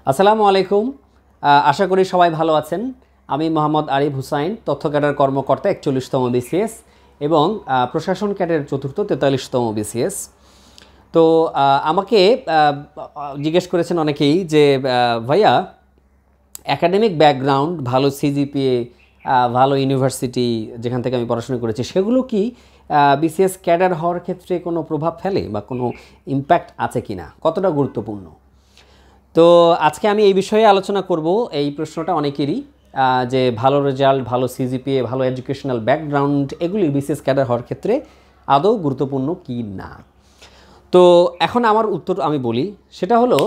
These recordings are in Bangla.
আসসালামু আলাইকুম। আশা করি সবাই ভালো আছেন। আমি মোহাম্মদ আরিফ হুসাইন, তথ্য ক্যাডার কর্মকর্তা 41তম বিসিএস এবং প্রশাসন ক্যাডার চতুর্থ 43তম বিসিএস। তো আমাকে জিজ্ঞেস করেছেন অনেকেই যে ভাইয়া, একাডেমিক ব্যাকগ্রাউন্ড, ভালো সিজিপিএ, ভালো ইউনিভার্সিটি যেখান থেকে আমি পড়াশোনা করেছি, সেগুলো কি বিসিএস ক্যাডার হওয়ার ক্ষেত্রে কোনো প্রভাব ফেলে বা কোনো ইম্প্যাক্ট আছে কি না, কতটা গুরুত্বপূর্ণ? তো আজকে আমি এই বিষয়ে আলোচনা করব। এই প্রশ্নটা অনেকেরই, যে ভালো রেজাল্ট, ভালো সিজিপিএ, ভালো এডুকেশনাল ব্যাকগ্রাউন্ড এগুলি বিসিএস ক্যাডার হওয়ার ক্ষেত্রে আদৌ গুরুত্বপূর্ণ কি না। তো এখন আমার উত্তর আমি বলি, সেটা হলো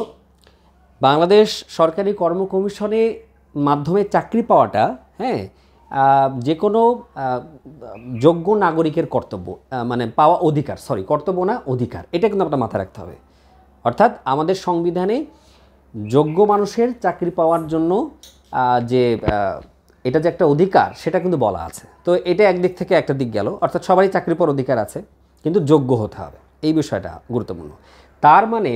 বাংলাদেশ সরকারি কর্ম কমিশনে মাধ্যমে চাকরি পাওয়াটা, হ্যাঁ, যে কোনো যোগ্য নাগরিকের কর্তব্য, মানে পাওয়া অধিকার, কর্তব্য না, অধিকার। এটা কিন্তু আপনার মাথায় রাখতে হবে। অর্থাৎ আমাদের সংবিধানে যোগ্য মানুষের চাকরি পাওয়ার জন্য যে এটা যে একটা অধিকার, সেটা কিন্তু বলা আছে। তো এটা একদিক থেকে একটা দিক গেল, অর্থাৎ সবারই চাকরি পাওয়ার অধিকার আছে, কিন্তু যোগ্য হতে হবে, এই বিষয়টা গুরুত্বপূর্ণ। তার মানে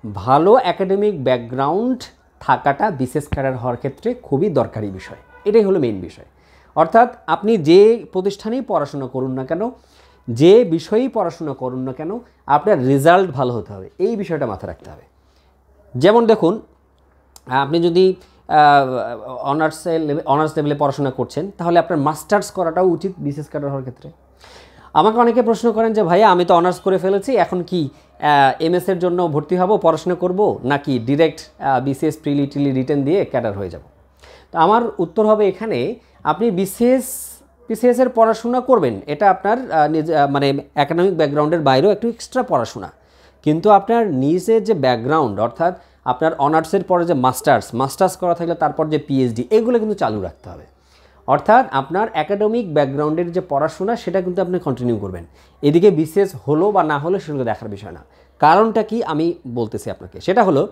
ভালো একাডেমিক ব্যাকগ্রাউন্ড থাকাটা বিসিএস ক্যাডার হওয়ার ক্ষেত্রে খুবই দরকারি বিষয়। এটাই হলো মেইন বিষয়। অর্থাৎ আপনি যে প্রতিষ্ঠানেই পড়াশোনা করুন না কেন, যে বিষয়েই পড়াশোনা করুন না কেন, আপনার রেজাল্ট ভালো হতে হবে, এই বিষয়টা মাথায় রাখতে হবে। যেমন দেখুন, আপনি যদি অনার্স লেভেলে পড়াশোনা করছেন, তাহলে আপনার মাস্টার্স করাটাও উচিত বিসিএস ক্যাডার হওয়ার ক্ষেত্রে। আমাকে অনেকে প্রশ্ন করেন যে ভাইয়া, আমি তো অনার্স করে ফেলেছি, এখন কি এমএসের জন্য ভর্তি হব, পড়াশোনা করব, নাকি ডিরেক্ট বিসিএস প্রিলি টিলি রিটেন দিয়ে ক্যাডার হয়ে যাব? তো আমার উত্তর হবে এখানে, আপনি বিসিএসের পড়াশোনা করবেন, এটা আপনার মানে একাডেমিক ব্যাকগ্রাউন্ডের বাইরেও একটু এক্সট্রা পড়াশোনা। কিন্তু আপনার নিজের যে ব্যাকগ্রাউন্ড, অর্থাৎ আপনার অনার্সের পরে যে মাস্টার্স করা থাকলে তারপর যে পিএইচডি, এগুলো কিন্তু চালু রাখতে হবে। অর্থাৎ আপনার একাডেমিক ব্যাকগ্রাউন্ডের যে পড়াশোনা, সেটা কিন্তু আপনি কন্টিনিউ করবেন। এদিকে বিসিএস হলো বা না হলো সেগুলো দেখার বিষয় না। কারণটা কি আমি বলতেছি আপনাকে, সেটা হলো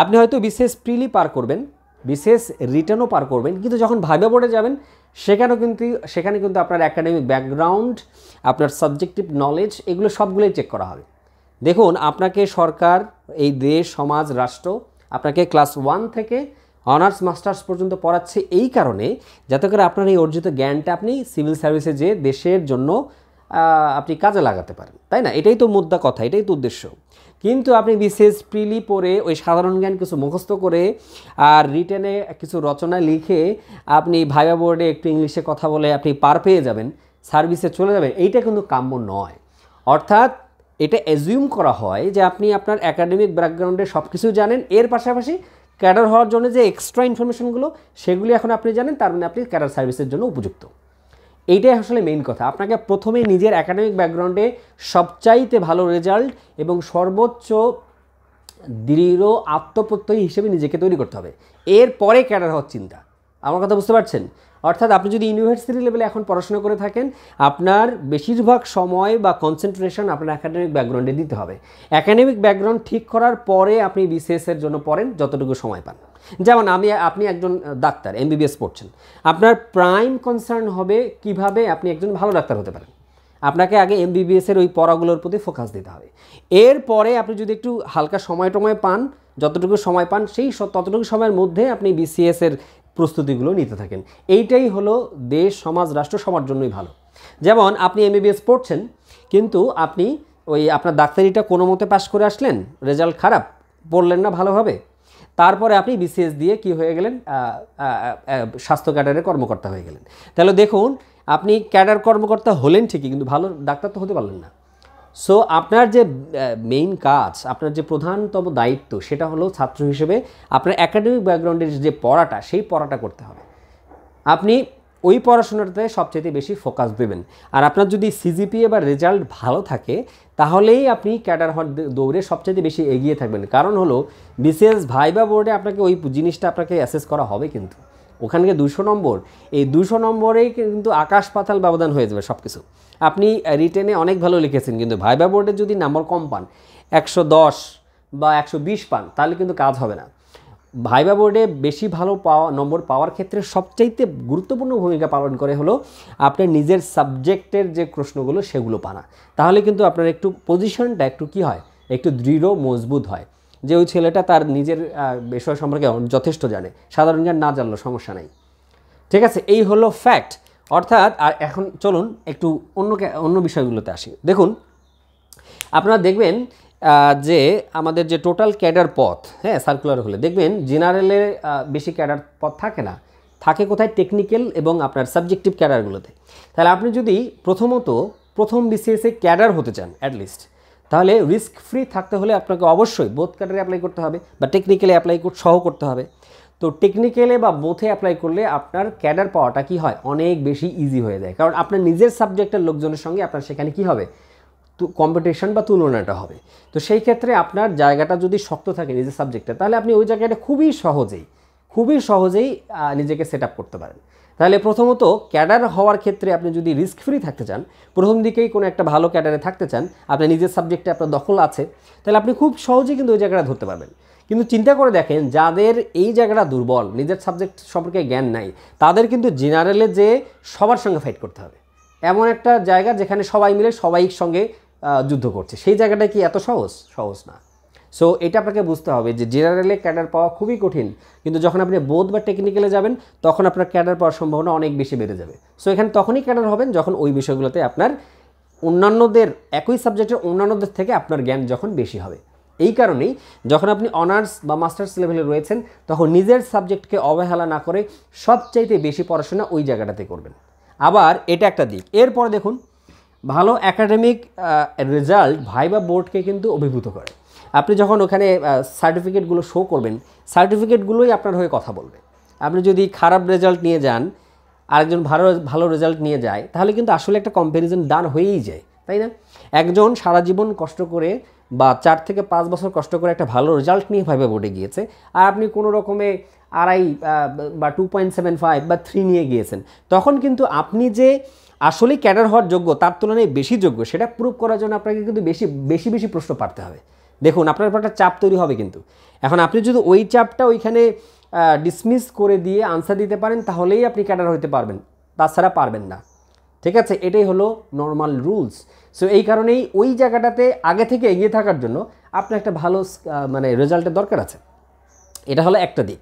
আপনি হয়তো বিসিএস প্রিলি পার করবেন, বিসিএস রিটেনও পার করবেন, কিন্তু যখন ভাইভা বোর্ডে যাবেন সেখানে কিন্তু আপনার একাডেমিক ব্যাকগ্রাউন্ড, আপনার সাবজেক্টিভ নলেজ, এগুলো সবগুলোই চেক করা হবে। দেখুন, আপনাকে সরকার, এই দেশ, সমাজ, রাষ্ট্র আপনাকে ক্লাস 1 থেকে অনার্স মাস্টার্স পর্যন্ত পড়াচ্ছে এই কারণে, যাতে করে আপনার এই অর্জিত জ্ঞানটা আপনি সিভিল সার্ভিসে যে দেশের জন্য আপনি কাজে লাগাতে পারেন, তাই না? এটাই তো মুদ্রা কথা, এটাই তো উদ্দেশ্য। কিন্তু আপনি বিসিএস প্রিলি পড়ে ওই সাধারণ জ্ঞান কিছু মুখস্থ করে আর রিটেনে কিছু রচনা লিখে আপনি ভাইভা বোর্ডে একটু ইংলিশে কথা বলে আপনি পার পেয়ে যাবেন, সার্ভিসে চলে যাবেন, এইটা কিন্তু কাম্য নয়। অর্থাৎ এটা অ্যাজিউম করা হয় যে আপনি আপনার একাডেমিক ব্যাকগ্রাউন্ডে সব কিছু জানেন, এর পাশাপাশি ক্যাডার হওয়ার জন্য যে এক্সট্রা ইনফরমেশনগুলো, সেগুলি এখন আপনি জানেন, তার মানে আপনি ক্যাডার সার্ভিসের জন্য উপযুক্ত। এইটাই আসলে মেইন কথা। আপনাকে প্রথমে নিজের একাডেমিক ব্যাকগ্রাউন্ডে সবচাইতে ভালো রেজাল্ট এবং সর্বোচ্চ দৃঢ় আত্মপ্রত্যয়ী হিসেবে নিজেকে তৈরি করতে হবে, এরপরে ক্যাডার হওয়ার চিন্তা। আমার কথা বুঝতে পারছেন? অর্থাৎ আপনি যদি ইউনিভার্সিটি লেভেলে এখন পড়াশোনা করে থাকেন, আপনার বেশিরভাগ সময় বা কনসেন্ট্রেশন আপনার একাডেমিক ব্যাকগ্রাউন্ডে দিতে হবে। একাডেমিক ব্যাকগ্রাউন্ড ঠিক করার পরে আপনি বিসিএসের জন্য পড়েন যতটুকু সময় পান। যেমন আপনি একজন ডাক্তার, এমবিবিএস পড়ছেন, আপনার প্রাইম কনসার্ন হবে কিভাবে আপনি একজন ভালো ডাক্তার হতে পারেন। আপনাকে আগে এমবিবিএসের ওই পড়াগুলোর প্রতি ফোকাস দিতে হবে। এরপরে আপনি যদি একটু হালকা সময় পান, যতটুকু সময় পান, ততটুকু সময়ের মধ্যে আপনি বিসিএসের প্রস্তুতিগুলো নিতে থাকেন। এইটাই হলো দেশ, সমাজ, রাষ্ট্র সবার জন্যই ভালো। যেমন আপনি এমবিবিএস পড়ছেন, কিন্তু আপনি আপনার ডাক্তারিটা কোনো মতে পাশ করে আসলেন, রেজাল্ট খারাপ, পড়লেন না ভালোভাবে, তারপরে আপনি বিসিএস দিয়ে কি হয়ে গেলেন, স্বাস্থ্য ক্যাডারের কর্মকর্তা হয়ে গেলেন। তাহলে দেখুন, আপনি ক্যাডার কর্মকর্তা হলেন ঠিকই, কিন্তু ভালো ডাক্তার তো হতে পারলেন না। সো আপনার যে মেইন কাজ, আপনার যে প্রধানতম দায়িত্ব, সেটা হলো ছাত্র হিসেবে আপনার একাডেমিক ব্যাকগ্রাউন্ডের যে পড়াটা, সেই পড়াটা করতে হবে। আপনি ওই পড়াশোনাটাতে সবচেয়ে বেশি ফোকাস দেবেন। আর আপনার যদি সিজিপিএ বা রেজাল্ট ভালো থাকে, তাহলেই আপনি ক্যাডার হওয়ার দৌড়ে সবচেয়ে বেশি এগিয়ে থাকবেন। কারণ হলো বিসিএস ভাইভা বোর্ডে আপনাকে ওই জিনিসটা আপনাকে অ্যাসেস করা হবে, কিন্তু ওখানে 200 নম্বর, এই 200 নম্বরেই কিন্তু আকাশ পাতাল ব্যবধান হয়ে যাবে সব কিছু। আপনি রিটেনে অনেক ভালো লিখেছেন, কিন্তু ভাইভা বোর্ডে যদি নাম্বার কম পান, 110 বা 120 পান, তাহলে কিন্তু কাজ হবে না। ভাইভা বোর্ডে বেশি ভালো নম্বর পাওয়ার ক্ষেত্রে সবচাইতে গুরুত্বপূর্ণ ভূমিকা পালন করে হলো আপনার নিজের সাবজেক্টের যে প্রশ্নগুলো, সেগুলো পানা। তাহলে কিন্তু আপনার একটু পজিশনটা একটু কী হয়, একটু দৃঢ় মজবুত হয়। যে ওই ছেলেটা তার নিজের বিষয় সম্পর্কে যথেষ্ট জানে, সাধারণ জ্ঞান না জানলেও সমস্যা নাই। ঠিক আছে, এই হলো ফ্যাক্ট। অর্থাৎ আর এখন চলুন একটু অন্য বিষয়গুলোতে আসি। দেখুন আপনারা দেখবেন যে আমাদের যে টোটাল ক্যাডার পথ, হ্যাঁ সার্কুলার হলে দেখবেন জেনারেলে বেশি ক্যাডার পথ থাকে না, থাকে কোথায় টেকনিক্যাল এবং আপনার সাবজেক্টিভ ক্যাডারগুলোতে। তাহলে আপনি যদি প্রথম বিসিএসে ক্যাডার হতে চান অ্যাটলিস্ট, তাহলে রিস্ক ফ্রি থাকতে হলে আপনাকে অবশ্যই বোথ ক্যাডারে অ্যাপ্লাই করতে হবে বা টেকনিক্যালে অ্যাপ্লাই সহ করতে হবে। তো টেকনিক্যালে বা বোথে অ্যাপ্লাই করলে আপনার ক্যাডার পাওয়াটা কি হয়, অনেক বেশি ইজি হয়ে যায়। কারণ আপনার নিজের সাবজেক্টের লোকজনের সঙ্গে আপনার সেখানে কি হবে, কম্পিটিশন বা তুলনাটা হবে। তো সেই ক্ষেত্রে আপনার জায়গাটা যদি শক্ত থাকে নিজের সাবজেক্টে, তাহলে আপনি ওই জায়গাটা খুবই সহজেই নিজেকে সেট আপ করতে পারেন। তাহলে প্রথমত ক্যাডার হওয়ার ক্ষেত্রে আপনি যদি রিস্ক ফ্রি থাকতে চান, প্রথম দিকেই কোনো একটা ভালো ক্যাডারে থাকতে চান, আপনার নিজের সাবজেক্টে আপনার দখল আছে, তাহলে আপনি খুব সহজেই কিন্তু ওই জায়গাটা ধরতে পারবেন। কিন্তু চিন্তা করে দেখেন, যাদের এই জায়গাটা দুর্বল, নিজের সাবজেক্ট সম্পর্কে জ্ঞান নাই, তাদের কিন্তু জেনারেলে যে সবার সঙ্গে ফাইট করতে হবে। এমন একটা জায়গা যেখানে সবাই মিলে সবাই সঙ্গে যুদ্ধ করছে, সেই জায়গাটা কি এত সহজ না। সো এটা আপনাকে বুঝতে হবে যে জেনারেলে ক্যাডার পাওয়া খুবই কঠিন, কিন্তু যখন আপনি বোধ বা টেকনিক্যালে যাবেন তখন আপনার ক্যাডার পাওয়ার সম্ভাবনা অনেক বেশি বেড়ে যাবে। সো এখানে তখনই ক্যাডার হবেন যখন ওই বিষয়গুলোতে আপনার অন্যান্যদের, একই সাবজেক্টের অন্যান্যদের থেকে আপনার জ্ঞান যখন বেশি হবে। এই কারণেই যখন আপনি অনার্স বা মাস্টার্স লেভেলে রয়েছেন, তখন নিজের সাবজেক্টকে অবহেলা না করে সবচাইতে বেশি পড়াশোনা ওই জায়গাটাতে করবেন। আবার এটা একটা দিক। এরপরে দেখুন, ভালো একাডেমিক রেজাল্ট ভাইবা বোর্ডকে কিন্তু অভিভূত করে। আপনি যখন ওখানে সার্টিফিকেটগুলো শো করবেন, সার্টিফিকেটগুলোই আপনার হয়ে কথা বলবে। আপনি যদি খারাপ রেজাল্ট নিয়ে যান, আরেকজন ভালো রেজাল্ট নিয়ে যায়, তাহলে কিন্তু আসলে একটা কম্প্যারিজন ডান হয়েই যায়, তাই না? একজন সারা জীবন কষ্ট করে বা 4 থেকে 5 বছর কষ্ট করে একটা ভালো রেজাল্ট নিয়ে ভাইবা বোর্ডে গিয়েছে, আর আপনি কোনো রকমে আড়াই বা 2.75 বা 3 নিয়ে গিয়েছেন, তখন কিন্তু আপনি যে আসলেই ক্যাডার হওয়ার যোগ্য, তার তুলনায় বেশি যোগ্য, সেটা প্রুভ করার জন্য আপনাকে কিন্তু বেশি প্রশ্ন পারতে হবে। দেখুন আপনার উপর একটা চাপ তৈরি হবে। কিন্তু এখন আপনি যদি ওই চাপটা ওইখানে ডিসমিস করে দিয়ে আনসার দিতে পারেন, তাহলেই আপনি ক্যাডার হতে পারবেন, তাছাড়া পারবেন না। ঠিক আছে, এটাই হলো নর্মাল রুলস। সো এই কারণেই ওই জায়গাটাতে আগে থেকে এগিয়ে থাকার জন্য আপনার একটা ভালো মানে রেজাল্টের দরকার আছে। এটা হলো একটা দিক।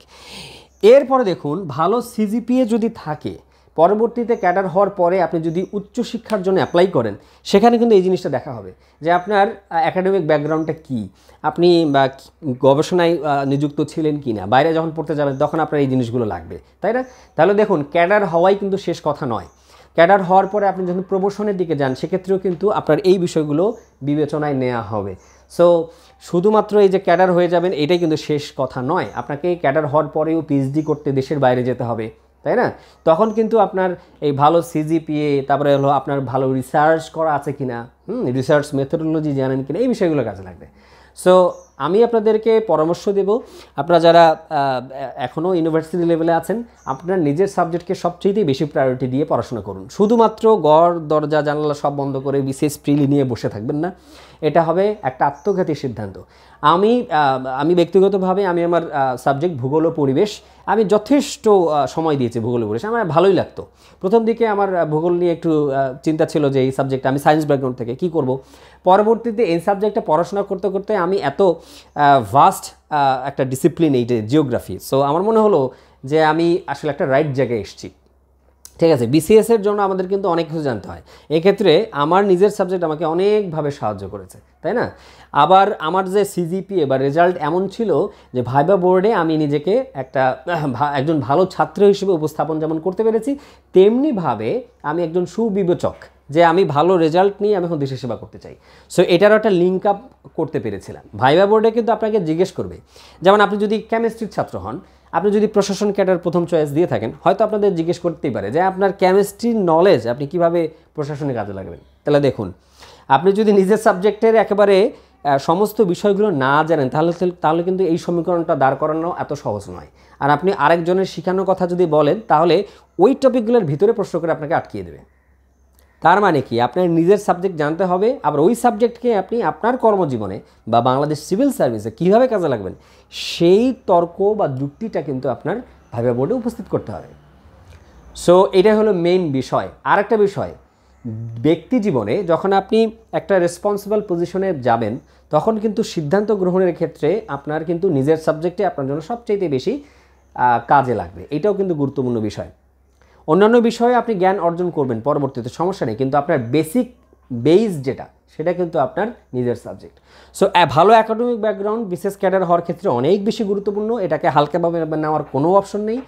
এরপরে দেখুন, ভালো সিজিপিএ যদি থাকে, পরবর্তীতে ক্যাডার হওয়ার পরে আপনি যদি উচ্চশিক্ষার জন্য অ্যাপ্লাই করেন, সেখানে কিন্তু এই জিনিসটা দেখা হবে যে আপনার একাডেমিক ব্যাকগ্রাউন্ডটা কী, আপনি গবেষণায় নিযুক্ত ছিলেন কি না, বাইরে যখন পড়তে যাবেন তখন আপনার এই জিনিসগুলো লাগবে, তাই না? তাহলে দেখুন, ক্যাডার হওয়াই কিন্তু শেষ কথা নয়। ক্যাডার হওয়ার পরে আপনি যখন প্রমোশনের দিকে যান, সেক্ষেত্রেও কিন্তু আপনার এই বিষয়গুলো বিবেচনায় নেওয়া হবে। সো শুধুমাত্র এই যে ক্যাডার হয়ে যাবেন, এটাই কিন্তু শেষ কথা নয়। আপনাকে ক্যাডার হওয়ার পরেও পিএইচডি করতে দেশের বাইরে যেতে হবে, তাই না? তখন কিন্তু আপনার এই ভালো সিজিপিএ, তারপরে হলো আপনার ভালো রিসার্চ করা আছে কিনা, রিসার্চ মেথোডোলজি জানেন কিনা, এই বিষয়গুলো কাজে লাগবে। সো আমি আপনাদেরকে পরামর্শ দেব, আপনারা যারা এখনও ইউনিভার্সিটি লেভেলে আছেন, আপনার নিজের সাবজেক্টকে সবচেয়ে বেশি প্রায়োরিটি দিয়ে পড়াশোনা করুন। শুধুমাত্র ঘর দরজা জানালা সব বন্ধ করে বিশেষ প্রিলি নিয়ে বসে থাকবেন না, এটা হবে একটা আত্মঘাতী সিদ্ধান্ত। আমি ব্যক্তিগতভাবে আমি আমার সাবজেক্ট ভূগোল ও পরিবেশ, আমি যথেষ্ট সময় দিয়েছি ভূগোল ও পরিবেশ, আমার ভালোই লাগতো। প্রথম দিকে আমার ভূগোল নিয়ে একটু চিন্তা ছিল যে এই সাবজেক্টে, আমি সায়েন্স ব্যাকগ্রাউন্ড থেকে কী করব। পরবর্তীতে এই সাবজেক্টে পড়াশোনা করতে করতে আমি এত ভাস্ট একটা ডিসিপ্লিন, এই যে জিওগ্রাফি, সো আমার মনে হলো যে আমি আসলে একটা রাইট জায়গায় এসেছি। ঠিক আছে, বিসিএসের জন্য আমাদের কিন্তু অনেক কিছু জানতে হয়। এক্ষেত্রে আমার নিজের সাবজেক্ট আমাকে অনেকভাবে সাহায্য করেছে, তাই না? আবার আমার যে সিজিপিএ বা রেজাল্ট এমন ছিল যে ভাইবা বোর্ডে আমি নিজেকে একজন ভালো ছাত্র হিসেবে উপস্থাপন যেমন করতে পেরেছি, তেমনিভাবে আমি একজন সুবিবেচক, যে আমি ভালো রেজাল্ট নিয়ে আমি এখন দেশের সেবা করতে চাই। সো এটারও একটা লিঙ্ক আপ করতে পেরেছিলাম। ভাইবা বোর্ডে কিন্তু আপনাকে জিজ্ঞেস করবে, যেমন আপনি যদি কেমিস্ট্রির ছাত্র হন, আপনি যদি প্রশাসন ক্যাডার প্রথম চয়েস দিয়ে থাকেন, হয়তো আপনাদের জিজ্ঞেস করতেই পারে যে আপনার কেমিস্ট্রির নলেজ আপনি কিভাবে প্রশাসনে কাজে লাগাবেন। তাহলে দেখুন, আপনি যদি নিজের সাবজেক্টের একেবারে সমস্ত বিষয়গুলো না জানেন, তাহলে কিন্তু এই সমীকরণটা দাঁড় করানো এত সহজ নয়। আর আপনি আরেকজনের শেখানোর কথা যদি বলেন, তাহলে ওই টপিকগুলোর ভিতরে প্রশ্ন করে আপনাকে আটকিয়ে দেবে। তার মানে কি, আপনার নিজের সাবজেক্ট জানতে হবে, আবার ওই সাবজেক্টকে আপনি আপনার কর্মজীবনে বা বাংলাদেশ সিভিল সার্ভিসে কীভাবে কাজে লাগবেন, সেই তর্ক বা যুক্তিটা কিন্তু আপনার ভাইবা বোর্ডে উপস্থিত করতে হবে। সো এটাই হলো মেইন বিষয়। আরেকটা বিষয়, ব্যক্তি জীবনে যখন আপনি একটা রেসপন্সিবল পজিশনে যাবেন তখন কিন্তু সিদ্ধান্ত গ্রহণের ক্ষেত্রে আপনার কিন্তু নিজের সাবজেক্টে আপনার জন্য সবচেয়ে বেশি কাজে লাগবে, এটাও কিন্তু গুরুত্বপূর্ণ বিষয়। অন্যান্য বিষয়ে আপনি জ্ঞান অর্জন করবেন পরবর্তীতে, সমস্যা নেই, কিন্তু আপনার বেস যেটা সেটা কিন্তু আপনার নিজের সাবজেক্ট। সো ভালো একাডেমিক ব্যাকগ্রাউন্ড বিশেষ ক্যাডার হওয়ার ক্ষেত্রে অনেক বেশি গুরুত্বপূর্ণ, এটাকে হালকাভাবে নেওয়ার কোনো অপশন নেই।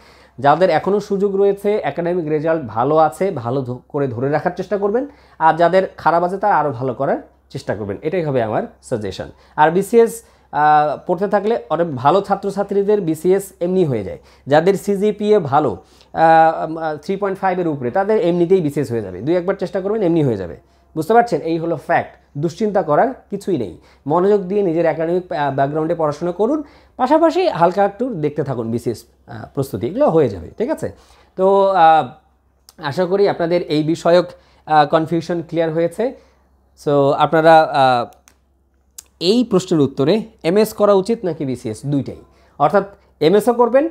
যাদের এখনও সুযোগ রয়েছে, একাডেমিক রেজাল্ট ভালো আছে, ভালো করে ধরে রাখার চেষ্টা করবেন, আর যাদের খারাপ আছে তারা আরও ভালো করার চেষ্টা করবেন, এটাই হবে আমার সাজেশন। আর বিসিএস পড়তে থাকলে অনেক ভালো ছাত্রছাত্রীদের বিসিএস এমনি হয়ে যায়, যাদের সিজিপিএ ভালো 3.5-এর উপরে তাদের এমনিতেই বিসিএস হয়ে যাবে, 2-1বার চেষ্টা করবেন এমনি হয়ে যাবে, বুঝতে পারছেন? এই হলো ফ্যাক্ট, দুশ্চিন্তা করার কিছুই নেই। মনোযোগ দিয়ে নিজের একাডেমিক ব্যাকগ্রাউন্ডে পড়াশোনা করুন, পাশাপাশি হালকা একটু দেখতে থাকুন বিসিএস প্রস্তুতি, এগুলো হয়ে যাবে, ঠিক আছে? তো আশা করি আপনাদের এই বিষয়ক কনফিউশন ক্লিয়ার হয়েছে। সো আপনারা এই প্রশ্নের উত্তরে এমএস করা উচিত নাকি বিসিএস, দুইটাই, অর্থাৎ এমএসও করবেন,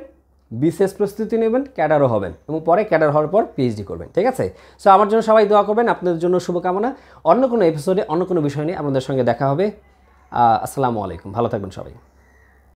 বিসিএস প্রস্তুতি নেবেন, ক্যাডারও হবেন, এবং পরে ক্যাডার হওয়ার পর পিএইচডি করবেন, ঠিক আছে? সো আমার জন্য সবাই দোয়া করবেন, আপনাদের জন্য শুভকামনা। অন্য কোনো এপিসোডে অন্য কোনো বিষয় নিয়ে আপনাদের সঙ্গে দেখা হবে। আসসালামু আলাইকুম, ভালো থাকবেন সবাই।